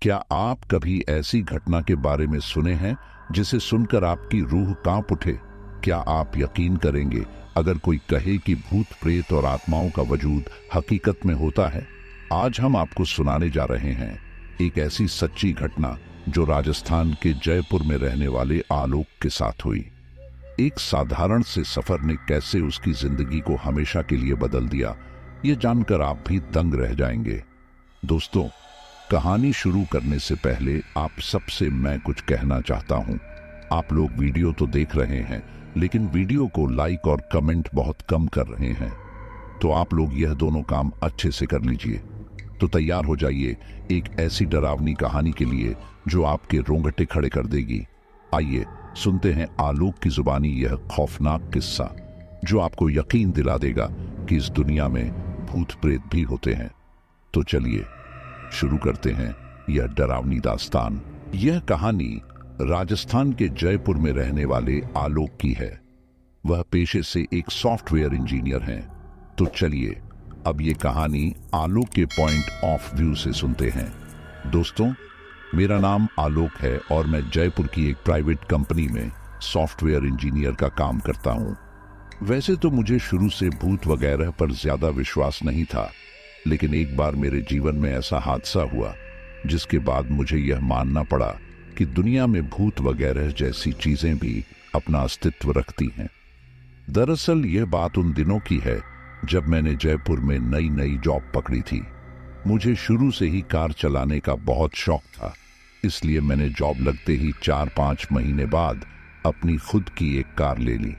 क्या आप कभी ऐसी घटना के बारे में सुने हैं जिसे सुनकर आपकी रूह कांप उठे? क्या आप यकीन करेंगे अगर कोई कहे कि भूत प्रेत और आत्माओं का वजूद हकीकत में होता है? आज हम आपको सुनाने जा रहे हैं एक ऐसी सच्ची घटना जो राजस्थान के जयपुर में रहने वाले आलोक के साथ हुई। एक साधारण से सफर ने कैसे उसकी जिंदगी को हमेशा के लिए बदल दिया, ये जानकर आप भी दंग रह जाएंगे। दोस्तों, कहानी शुरू करने से पहले आप सबसे मैं कुछ कहना चाहता हूं। आप लोग वीडियो तो देख रहे हैं, लेकिन वीडियो को लाइक और कमेंट बहुत कम कर रहे हैं, तो आप लोग यह दोनों काम अच्छे से कर लीजिए। तो तैयार हो जाइए एक ऐसी डरावनी कहानी के लिए जो आपके रोंगटे खड़े कर देगी। आइए सुनते हैं आलोक की जुबानी यह खौफनाक किस्सा, जो आपको यकीन दिला देगा कि इस दुनिया में भूत प्रेत भी होते हैं। तो चलिए शुरू करते हैं यह डरावनी दास्तान। यह कहानी राजस्थान के जयपुर में रहने वाले आलोक की है। वह पेशे से एक सॉफ्टवेयर इंजीनियर हैं। तो चलिए अब ये कहानी आलोक के पॉइंट ऑफ व्यू से सुनते हैं। दोस्तों, मेरा नाम आलोक है और मैं जयपुर की एक प्राइवेट कंपनी में सॉफ्टवेयर इंजीनियर का काम करता हूँ। वैसे तो मुझे शुरू से भूत वगैरह पर ज्यादा विश्वास नहीं था, लेकिन एक बार मेरे जीवन में ऐसा हादसा हुआ जिसके बाद मुझे यह मानना पड़ा कि दुनिया में भूत वगैरह जैसी चीजें भी अपना अस्तित्व रखती हैं। दरअसल यह बात उन दिनों की है जब मैंने जयपुर में नई जॉब पकड़ी थी। मुझे शुरू से ही कार चलाने का बहुत शौक था, इसलिए मैंने जॉब लगते ही 4-5 महीने बाद अपनी खुद की एक कार ले ली।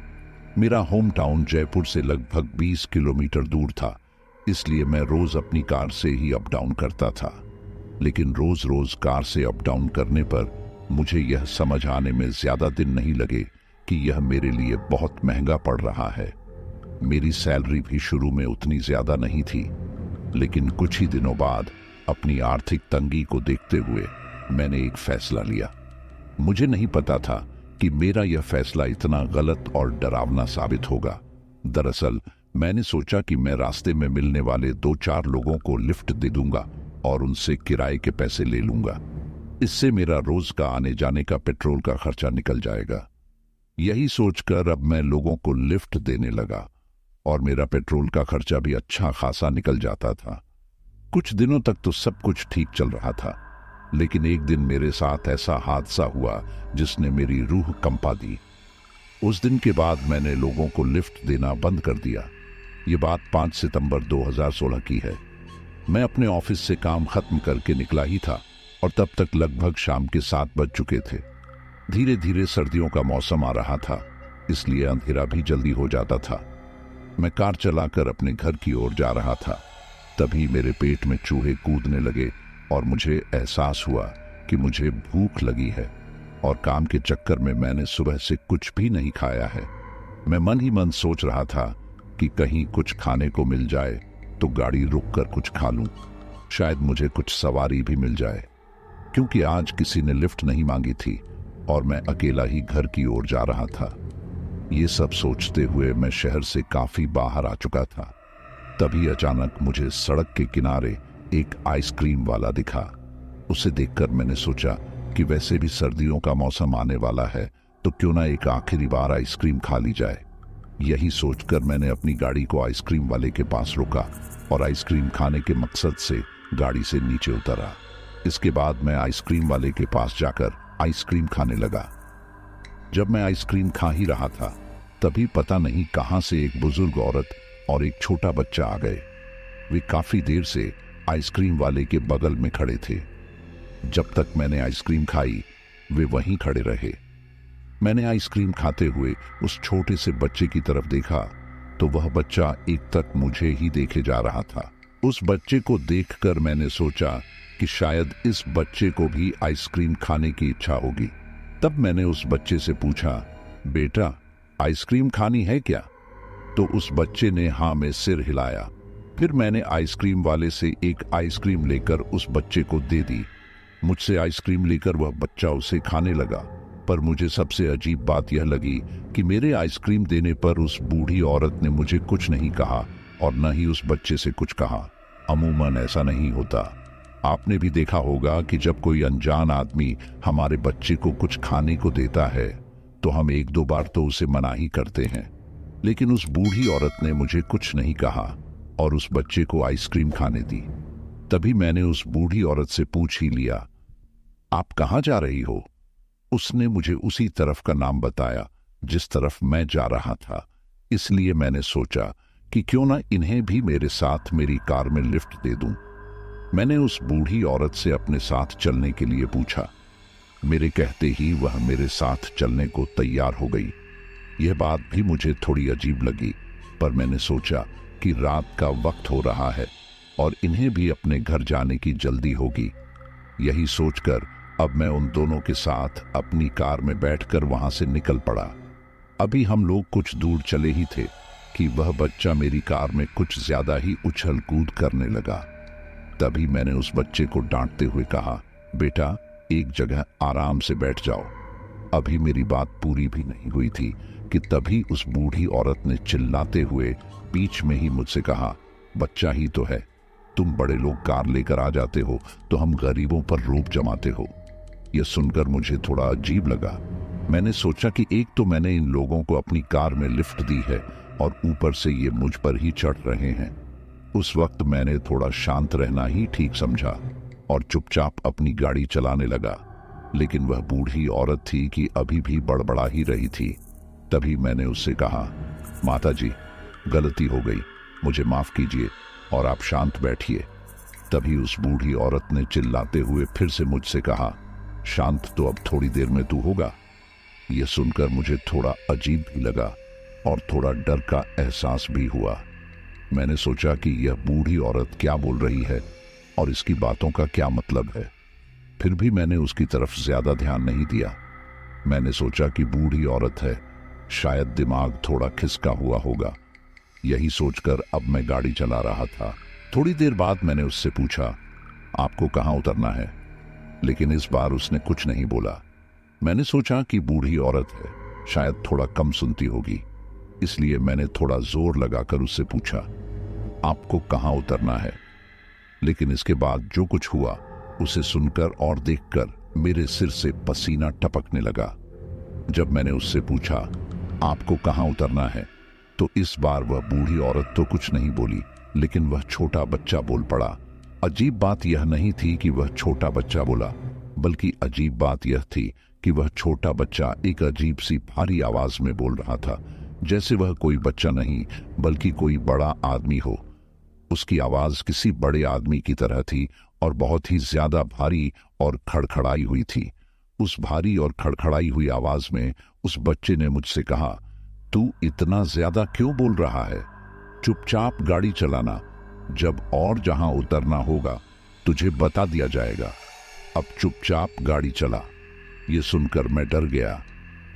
मेरा होम टाउन जयपुर से लगभग 20 किलोमीटर दूर था, इसलिए मैं रोज अपनी कार से ही अप डाउन करता था। लेकिन रोज रोज कार से अप डाउन करने पर मुझे यह समझ आने में ज्यादा दिन नहीं लगे कि यह मेरे लिए बहुत महंगा पड़ रहा है। मेरी सैलरी भी शुरू में उतनी ज्यादा नहीं थी, लेकिन कुछ ही दिनों बाद अपनी आर्थिक तंगी को देखते हुए मैंने एक फैसला लिया। मुझे नहीं पता था कि मेरा यह फैसला इतना गलत और डरावना साबित होगा। दरअसल मैंने सोचा कि मैं रास्ते में मिलने वाले 2-4 लोगों को लिफ्ट दे दूंगा और उनसे किराए के पैसे ले लूंगा। इससे मेरा रोज का आने जाने का पेट्रोल का खर्चा निकल जाएगा। यही सोचकर अब मैं लोगों को लिफ्ट देने लगा और मेरा पेट्रोल का खर्चा भी अच्छा खासा निकल जाता था। कुछ दिनों तक तो सब कुछ ठीक चल रहा था, लेकिन एक दिन मेरे साथ ऐसा हादसा हुआ जिसने मेरी रूह कंपा दी। उस दिन के बाद मैंने लोगों को लिफ्ट देना बंद कर दिया। ये बात 5 सितंबर 2016 की है। मैं अपने ऑफिस से काम खत्म करके निकला ही था और तब तक लगभग शाम के 7 बज चुके थे। धीरे धीरे सर्दियों का मौसम आ रहा था, इसलिए अंधेरा भी जल्दी हो जाता था। मैं कार चलाकर अपने घर की ओर जा रहा था, तभी मेरे पेट में चूहे कूदने लगे और मुझे एहसास हुआ कि मुझे भूख लगी है और काम के चक्कर में मैंने सुबह से कुछ भी नहीं खाया है। मैं मन ही मन सोच रहा था कि कहीं कुछ खाने को मिल जाए तो गाड़ी रुककर कुछ खा लूं, शायद मुझे कुछ सवारी भी मिल जाए, क्योंकि आज किसी ने लिफ्ट नहीं मांगी थी और मैं अकेला ही घर की ओर जा रहा था। ये सब सोचते हुए मैं शहर से काफी बाहर आ चुका था। तभी अचानक मुझे सड़क के किनारे एक आइसक्रीम वाला दिखा। उसे देखकर मैंने सोचा कि वैसे भी सर्दियों का मौसम आने वाला है, तो क्यों ना एक आखिरी बार आइसक्रीम खा ली जाए। यही सोचकर मैंने अपनी गाड़ी को आइसक्रीम वाले के पास रोका और आइसक्रीम खाने के मकसद से गाड़ी से नीचे उतरा। इसके बाद मैं आइसक्रीम वाले के पास जाकर आइसक्रीम खाने लगा। जब मैं आइसक्रीम खा ही रहा था, तभी पता नहीं कहां से एक बुजुर्ग औरत और एक छोटा बच्चा आ गए। वे काफी देर से आइसक्रीम वाले के बगल में खड़े थे। जब तक मैंने आइसक्रीम खाई, वे वहीं खड़े रहे। मैंने आइसक्रीम खाते हुए उस छोटे से बच्चे की तरफ देखा तो वह बच्चा एकटक मुझे ही देखे जा रहा था। उस बच्चे को देखकर मैंने सोचा कि शायद इस बच्चे को भी आइसक्रीम खाने की इच्छा होगी। तब मैंने उस बच्चे से पूछा, बेटा आइसक्रीम खानी है क्या? तो उस बच्चे ने हाँ में सिर हिलाया। फिर मैंने आइसक्रीम वाले से एक आइसक्रीम लेकर उस बच्चे को दे दी। मुझसे आइसक्रीम लेकर वह बच्चा उसे खाने लगा, पर मुझे सबसे अजीब बात यह लगी कि मेरे आइसक्रीम देने पर उस बूढ़ी औरत ने मुझे कुछ नहीं कहा और न ही उस बच्चे से कुछ कहा। अमूमन ऐसा नहीं होता। आपने भी देखा होगा कि जब कोई अनजान आदमी हमारे बच्चे को कुछ खाने को देता है तो हम एक दो बार तो उसे मना ही करते हैं, लेकिन उस बूढ़ी औरत ने मुझे कुछ नहीं कहा और उस बच्चे को आइसक्रीम खाने दी। तभी मैंने उस बूढ़ी औरत से पूछ ही लिया, आप कहाँ जा रही हो? उसने मुझे उसी तरफ का नाम बताया जिस तरफ मैं जा रहा था, इसलिए मैंने सोचा कि क्यों ना इन्हें भी मेरे साथ मेरी कार में लिफ्ट दे दूं। मैंने उस बूढ़ी औरत से अपने साथ चलने के लिए पूछा। मेरे कहते ही वह मेरे साथ चलने को तैयार हो गई। यह बात भी मुझे थोड़ी अजीब लगी, पर मैंने सोचा कि रात का वक्त हो रहा है और इन्हें भी अपने घर जाने की जल्दी होगी। यही सोचकर अब मैं उन दोनों के साथ अपनी कार में बैठकर वहां से निकल पड़ा। अभी हम लोग कुछ दूर चले ही थे कि वह बच्चा मेरी कार में कुछ ज्यादा ही उछल कूद करने लगा। तभी मैंने उस बच्चे को डांटते हुए कहा, बेटा एक जगह आराम से बैठ जाओ। अभी मेरी बात पूरी भी नहीं हुई थी कि तभी उस बूढ़ी औरत ने चिल्लाते हुए बीच में ही मुझसे कहा, बच्चा ही तो है, तुम बड़े लोग कार लेकर आ जाते हो तो हम गरीबों पर रोब जमाते हो। यह सुनकर मुझे थोड़ा अजीब लगा। मैंने सोचा कि एक तो मैंने इन लोगों को अपनी कार में लिफ्ट दी है और ऊपर से ये मुझ पर ही चढ़ रहे हैं। उस वक्त मैंने थोड़ा शांत रहना ही ठीक समझा और चुपचाप अपनी गाड़ी चलाने लगा, लेकिन वह बूढ़ी औरत थी कि अभी भी बड़बड़ा ही रही थी। तभी मैंने उससे कहा, माता जी गलती हो गई, मुझे माफ कीजिए और आप शांत बैठिए। तभी उस बूढ़ी औरत ने चिल्लाते हुए फिर से मुझसे कहा, शांत तो अब थोड़ी देर में तू होगा। यह सुनकर मुझे थोड़ा अजीब भी लगा और थोड़ा डर का एहसास भी हुआ। मैंने सोचा कि यह बूढ़ी औरत क्या बोल रही है और इसकी बातों का क्या मतलब है। फिर भी मैंने उसकी तरफ ज्यादा ध्यान नहीं दिया। मैंने सोचा कि बूढ़ी औरत है, शायद दिमाग थोड़ा खिसका हुआ होगा। यही सोचकर अब मैं गाड़ी चला रहा था। थोड़ी देर बाद मैंने उससे पूछा, आपको कहाँ उतरना है? लेकिन इस बार उसने कुछ नहीं बोला। मैंने सोचा कि बूढ़ी औरत है, शायद थोड़ा कम सुनती होगी, इसलिए मैंने थोड़ा जोर लगाकर उससे पूछा, आपको कहाँ उतरना है? लेकिन इसके बाद जो कुछ हुआ उसे सुनकर और देखकर मेरे सिर से पसीना टपकने लगा। जब मैंने उससे पूछा, आपको कहाँ उतरना है, तो इस बार वह बूढ़ी औरत तो कुछ नहीं बोली, लेकिन वह छोटा बच्चा बोल पड़ा। अजीब बात यह नहीं थी कि वह छोटा बच्चा बोला, बल्कि अजीब बात यह थी कि वह छोटा बच्चा एक अजीब सी भारी आवाज में बोल रहा था, जैसे वह कोई बच्चा नहीं बल्कि कोई बड़ा आदमी हो। उसकी आवाज किसी बड़े आदमी की तरह थी और बहुत ही ज्यादा भारी और खड़खड़ाई हुई थी। उस भारी और खड़खड़ाई हुई आवाज में उस बच्चे ने मुझसे कहा, तू इतना ज्यादा क्यों बोल रहा है? चुपचाप गाड़ी चलाना, जब और जहां उतरना होगा तुझे बता दिया जाएगा। अब चुपचाप गाड़ी चला। ये सुनकर मैं डर गया।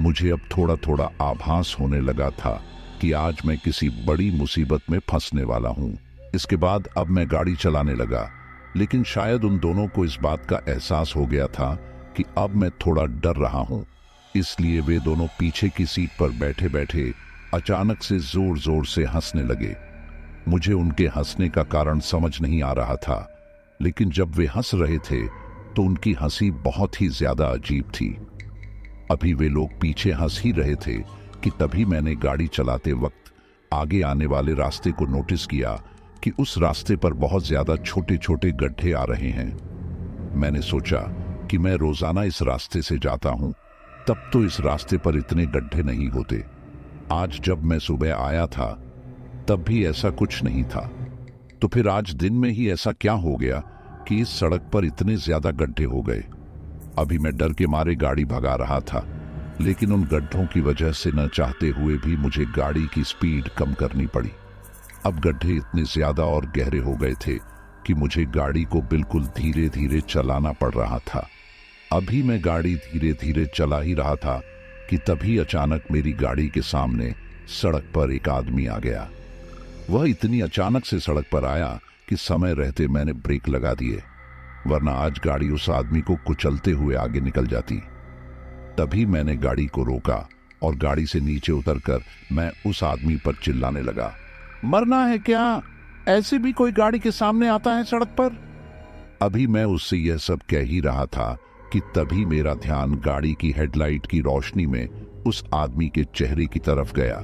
मुझे अब थोड़ा थोड़ा आभास होने लगा था कि आज मैं किसी बड़ी मुसीबत में फंसने वाला हूं। इसके बाद अब मैं गाड़ी चलाने लगा, लेकिन शायद उन दोनों को इस बात का एहसास हो गया था कि अब मैं थोड़ा डर रहा हूं, इसलिए वे दोनों पीछे की सीट पर बैठे बैठे अचानक से जोर जोर से हंसने लगे। मुझे उनके हंसने का कारण समझ नहीं आ रहा था, लेकिन जब वे हंस रहे थे तो उनकी हंसी बहुत ही ज्यादा अजीब थी। अभी वे लोग पीछे हंस ही रहे थे कि तभी मैंने गाड़ी चलाते वक्त आगे आने वाले रास्ते को नोटिस किया कि उस रास्ते पर बहुत ज्यादा छोटे छोटे गड्ढे आ रहे हैं। मैंने सोचा कि मैं रोजाना इस रास्ते से जाता हूं, तब तो इस रास्ते पर इतने गड्ढे नहीं होते। आज जब मैं सुबह आया था तब भी ऐसा कुछ नहीं था, तो फिर आज दिन में ही ऐसा क्या हो गया कि इस सड़क पर इतने ज्यादा गड्ढे हो गए। अभी मैं डर के मारे गाड़ी भगा रहा था, लेकिन उन गड्ढों की वजह से न चाहते हुए भी मुझे गाड़ी की स्पीड कम करनी पड़ी। अब गड्ढे इतने ज्यादा और गहरे हो गए थे कि मुझे गाड़ी को बिल्कुल धीरे धीरे चलाना पड़ रहा था। अभी मैं गाड़ी धीरे धीरे चला ही रहा था कि तभी अचानक मेरी गाड़ी के सामने सड़क पर एक आदमी आ गया। वह इतनी अचानक से सड़क पर आया कि समय रहते मैंने ब्रेक लगा दिए, वरना आज गाड़ी उस आदमी को कुचलते हुए आगे निकल जाती। तभी मैंने गाड़ी को रोका और गाड़ी से नीचे उतरकर मैं उस आदमी पर चिल्लाने लगा, मरना है क्या? ऐसे भी कोई गाड़ी के सामने आता है सड़क पर? अभी मैं उससे यह सब कह ही रहा था कि तभी मेरा ध्यान गाड़ी की हेडलाइट की रोशनी में उस आदमी के चेहरे की तरफ गया।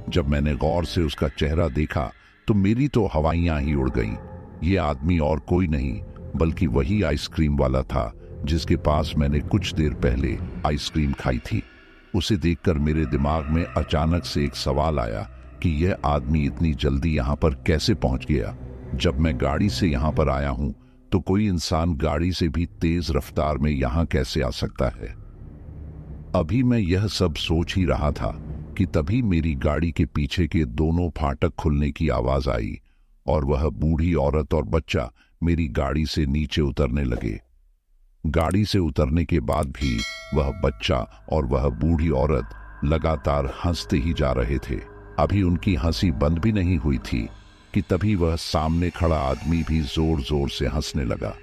जब मैंने गौर से उसका चेहरा देखा तो मेरी तो हवाइयां ही उड़ गईं। ये आदमी और कोई नहीं बल्कि वही आइसक्रीम वाला था जिसके पास मैंने कुछ देर पहले आइसक्रीम खाई थी। उसे देखकर मेरे दिमाग में अचानक से एक सवाल आया कि यह आदमी इतनी जल्दी यहाँ पर कैसे पहुंच गया। जब मैं गाड़ी से यहाँ पर आया हूँ तो कोई इंसान गाड़ी से भी तेज रफ्तार में यहाँ कैसे आ सकता है। अभी मैं यह सब सोच ही रहा था कि तभी मेरी गाड़ी के पीछे के दोनों फाटक खुलने की आवाज आई और वह बूढ़ी औरत और बच्चा मेरी गाड़ी से नीचे उतरने लगे। गाड़ी से उतरने के बाद भी वह बच्चा और वह बूढ़ी औरत लगातार हंसते ही जा रहे थे। अभी उनकी हंसी बंद भी नहीं हुई थी कि तभी वह सामने खड़ा आदमी भी जोर जोर से हंसने लगा।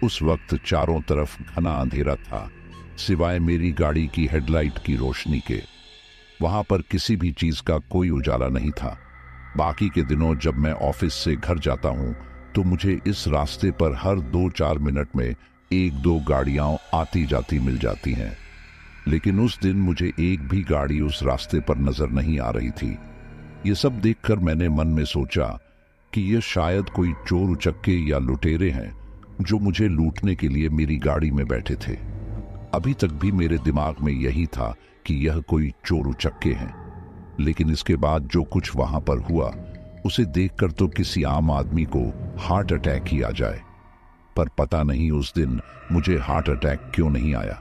उस वक्त चारों तरफ घना अंधेरा था सिवाय मेरी गाड़ी की हेडलाइट की रोशनी के। वहां पर किसी भी चीज का कोई उजाला नहीं था। बाकी के दिनों जब मैं ऑफिस से घर जाता हूं तो मुझे इस रास्ते पर हर 2-4 मिनट में 1-2 गाड़ियां आती जाती मिल जाती हैं, लेकिन उस दिन मुझे एक भी गाड़ी उस रास्ते पर नजर नहीं आ रही थी। ये सब देखकर मैंने मन में सोचा कि ये शायद कोई चोर उचक्के या लुटेरे हैं जो मुझे लूटने के लिए मेरी गाड़ी में बैठे थे। अभी तक भी मेरे दिमाग में यही था कि यह कोई चोर उचक्के हैं, लेकिन इसके बाद जो कुछ वहां पर हुआ उसे देखकर तो किसी आम आदमी को हार्ट अटैक ही आ जाए। पर पता नहीं उस दिन मुझे हार्ट अटैक क्यों नहीं आया।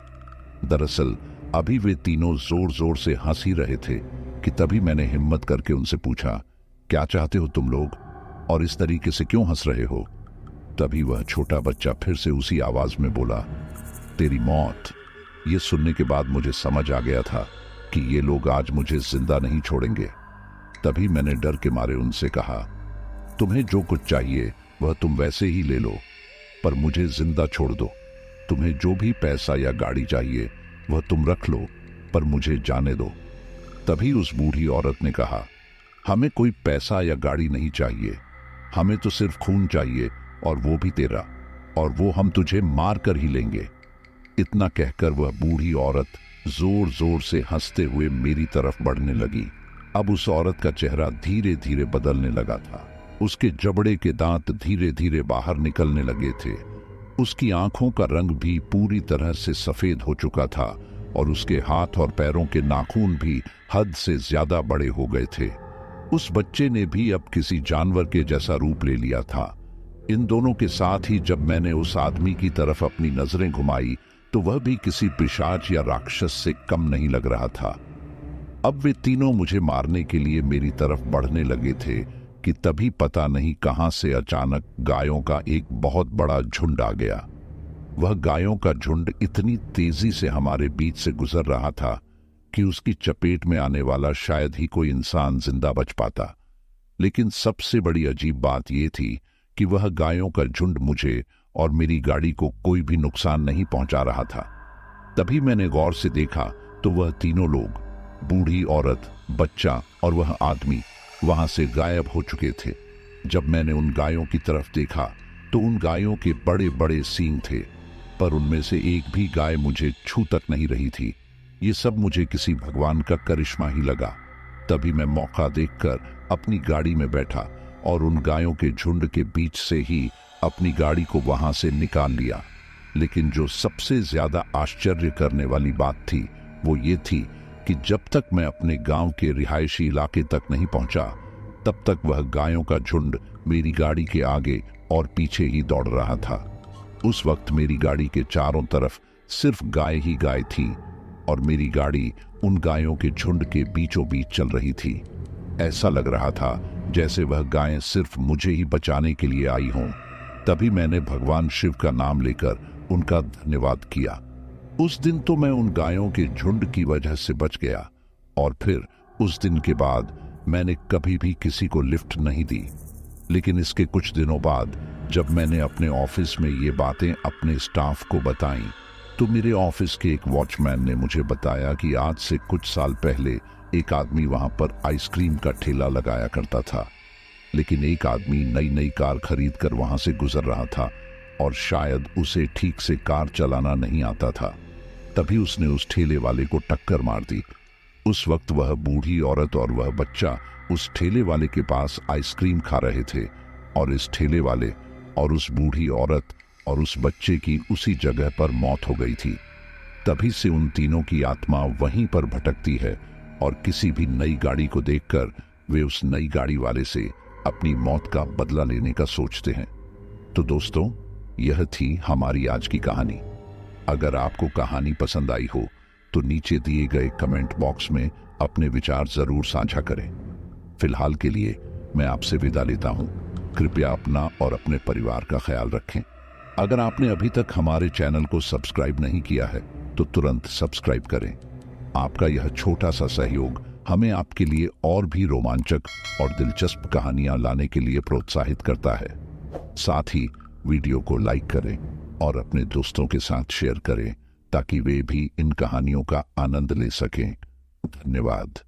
दरअसल अभी वे तीनों जोर जोर से हंस ही रहे थे कि तभी मैंने हिम्मत करके उनसे पूछा, क्या चाहते हो तुम लोग और इस तरीके से क्यों हंस रहे हो? तभी वह छोटा बच्चा फिर से उसी आवाज में बोला, तेरी मौत। ये सुनने के बाद मुझे समझ आ गया था कि ये लोग आज मुझे जिंदा नहीं छोड़ेंगे। तभी मैंने डर के मारे उनसे कहा, तुम्हें जो कुछ चाहिए वह तुम वैसे ही ले लो, पर मुझे जिंदा छोड़ दो। तुम्हें जो भी पैसा या गाड़ी चाहिए वह तुम रख लो, पर मुझे जाने दो। तभी उस बूढ़ी औरत ने कहा, हमें कोई पैसा या गाड़ी नहीं चाहिए, हमें तो सिर्फ खून चाहिए, और वो भी तेरा, और वो हम तुझे मार कर ही लेंगे। इतना कहकर वह बूढ़ी औरत जोर जोर से हंसते हुए मेरी तरफ बढ़ने लगी। अब उस औरत का चेहरा धीरे धीरे बदलने लगा था। उसके जबड़े के दांत धीरे धीरे बाहर निकलने लगे थे। उसकी आंखों का रंग भी पूरी तरह से सफेद हो चुका था और उसके हाथ और पैरों के नाखून भी हद से ज्यादा बड़े हो गए थे। उस बच्चे ने भी अब किसी जानवर के जैसा रूप ले लिया था। इन दोनों के साथ ही जब मैंने उस आदमी की तरफ अपनी नजरें घुमाई तो वह भी किसी पिशाच या राक्षस से कम नहीं लग रहा था। अब वे तीनों मुझे मारने के लिए मेरी तरफ बढ़ने लगे थे कि तभी पता नहीं कहां से अचानक गायों का एक बहुत बड़ा झुंड आ गया। वह गायों का झुंड इतनी तेजी से हमारे बीच से गुजर रहा था कि उसकी चपेट में आने वाला शायद ही कोई इंसान जिंदा बच पाता। लेकिन सबसे बड़ी अजीब बात यह थी कि वह गायों का झुंड मुझे और मेरी गाड़ी को कोई भी नुकसान नहीं पहुंचा रहा था। तभी मैंने गौर से देखा तो वह तीनों लोग, बूढ़ी औरत, बच्चा और वह आदमी, वहां से गायब हो चुके थे। जब मैंने उन गायों की तरफ देखा तो उन गायों के बड़े बड़े सींग थे, पर उनमें से एक भी गाय मुझे छू तक नहीं रही थी। ये सब मुझे किसी भगवान का करिश्मा ही लगा। तभी मैं मौका देखकर अपनी गाड़ी में बैठा और उन गायों के झुंड के बीच से ही अपनी गाड़ी को वहां से निकाल लिया। लेकिन जो सबसे ज्यादा आश्चर्य करने वाली बात थी वो ये थी कि जब तक मैं अपने गांव के रिहायशी इलाके तक नहीं पहुंचा तब तक वह गायों का झुंड मेरी गाड़ी के आगे और पीछे ही दौड़ रहा था। उस वक्त मेरी गाड़ी के चारों तरफ सिर्फ गाय ही गाय थी और मेरी गाड़ी उन गायों के झुंड के बीचों बीच चल रही थी। ऐसा लग रहा था जैसे वह गायें सिर्फ मुझे ही बचाने के लिए आई हों। तभी मैंने भगवान शिव का नाम लेकर उनका धन्यवाद किया। उस दिन तो मैं उन गायों के झुंड की वजह से बच गया और फिर उस दिन के बाद मैंने कभी भी किसी को लिफ्ट नहीं दी। लेकिन इसके कुछ दिनों बाद जब मैंने अपने ऑफिस में ये बातें अपने स्टाफ को बताई तो मेरे ऑफिस के एक वॉचमैन ने मुझे बताया कि आज से कुछ साल पहले एक आदमी वहां पर आइसक्रीम का ठेला लगाया करता था। लेकिन एक आदमी नई नई कार खरीद कर वहां से गुजर रहा था और शायद उसे ठीक से कार चलाना नहीं आता था। तभी उसने उस ठेले वाले को टक्कर मार दी। उस वक्त वह बूढ़ी औरत और वह बच्चा उस ठेले वाले के पास आइसक्रीम खा रहे थे और इस ठेले वाले और उस बूढ़ी औरत और उस बच्चे की उसी जगह पर मौत हो गई थी। तभी से उन तीनों की आत्मा वहीं पर भटकती है और किसी भी नई गाड़ी को देखकर वे उस नई गाड़ी वाले से अपनी मौत का बदला लेने का सोचते हैं। तो दोस्तों, यह थी हमारी आज की कहानी। अगर आपको कहानी पसंद आई हो तो नीचे दिए गए कमेंट बॉक्स में अपने विचार जरूर साझा करें। फिलहाल के लिए मैं आपसे विदा लेता हूं। कृपया अपना और अपने परिवार का ख्याल रखें। अगर आपने अभी तक हमारे चैनल को सब्सक्राइब नहीं किया है तो तुरंत सब्सक्राइब करें। आपका यह छोटा सा सहयोग हमें आपके लिए और भी रोमांचक और दिलचस्प कहानियां लाने के लिए प्रोत्साहित करता है। साथ ही वीडियो को लाइक करें और अपने दोस्तों के साथ शेयर करें ताकि वे भी इन कहानियों का आनंद ले सकें। धन्यवाद।